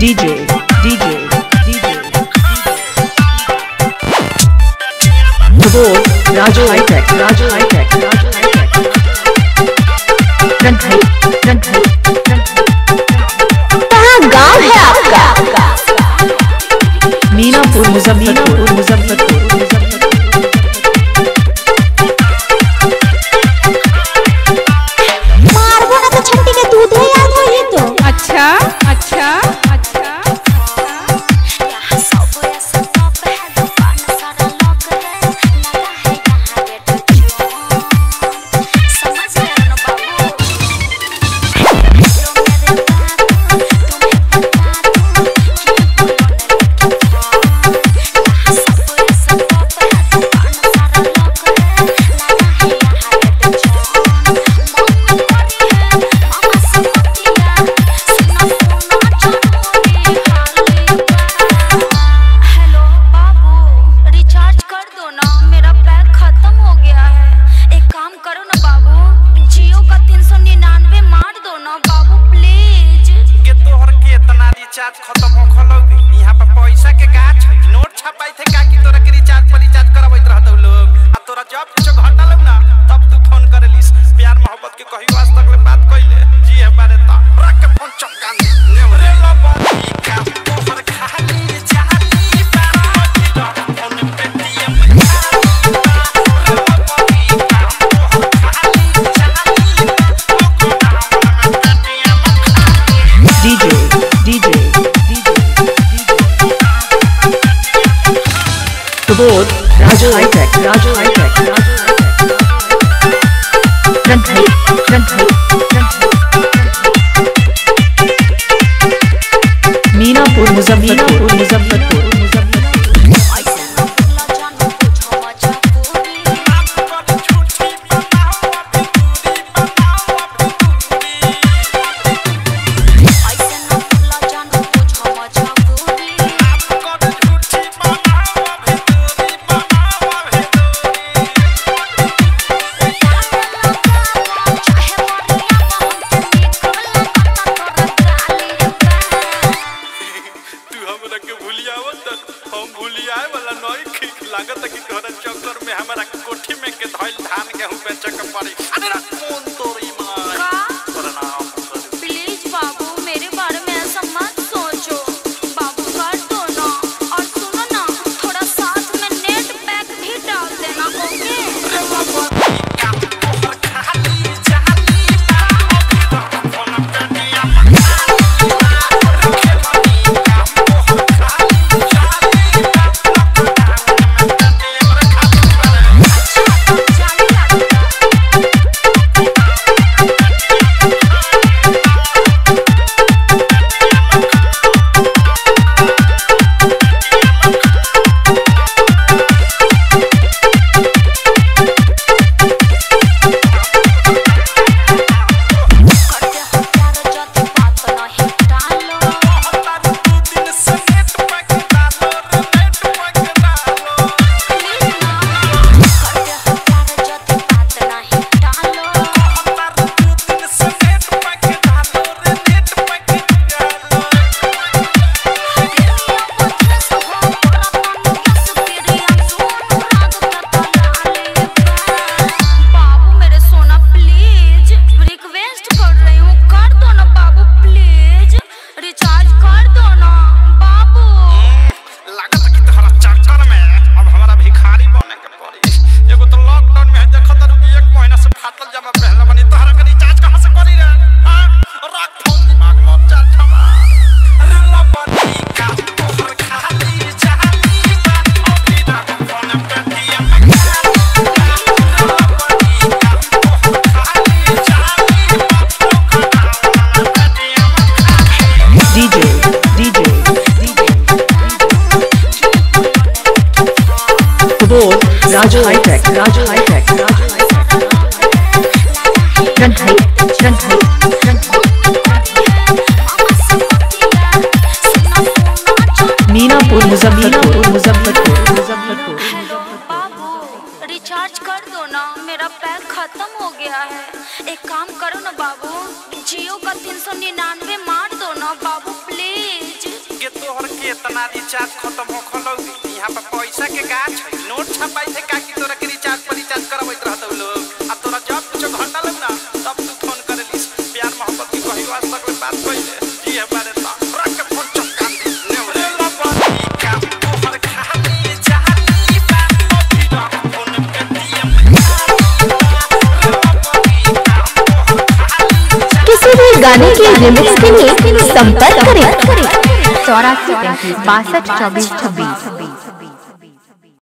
DJ Raju High Tech कहाँ गाँव है आपका? मीनापुर मुजफ्फरपुर मारबो ना तो छट्टी के दूध है याद हो ये तो। अच्छा रिचार्ज खत्म हो खलौगी यहाँ पर पैसा के गाछ है नोट छपाई थे का कि तोरा के रिचार्ज पर रिचार्ज करबैत रहतौ लोग आ तोरा जब कुछ घटा लग ना तब तू फोन करलिस प्यार मोहब्बत के कहियो आज तक ले बात कइले जी है बारे त रख के फोन चमका दे रे लबी का तोहर खाली चाली बाती द phone Paytm Raju High Tech Minapur Muzaffarpur हम भूलियाए वाला नई खिक लागत कि तोहरा चक्कर में हमारा कोठी में के धइल धान गेहूं बेचे के पड़ी अरे रा कौन तोरी मां का प्रणाम प्लीज बाबू मेरे बारे में ऐसा मत सोचो बाबू कर दो ना और सुनो ना थोड़ा साथ में नेट पैक भी डाल देना ओके Raju High Tech Minapur Muzaffarpur बाबू रिचार्ज कर दो ना मेरा पैक खत्म हो गया है एक काम करो ना बाबू जियो का 399 मार दो ना बाबू प्लीज। कितना रिचार्ज खत्म हो खलौगी यहाँ पर पैसा के गाछ है नोट छपाई थे का कि तोरा के रिचार्ज पर रिचार्ज करबैत रहतौ लोग आ तोरा जब कुछ घंटा लग ना तब तू फोन करेलिस प्यार मोहब्बत की कहियो आज तक बात कइले जी हमारे ता रख के फोन चमका दे रे लबनी का तोहर खाली चाहली बात मोटी दा फोन पे दिए किसी भी गाने के रिमिक्स के लिए संपर्क करें 84 35 62 24 26।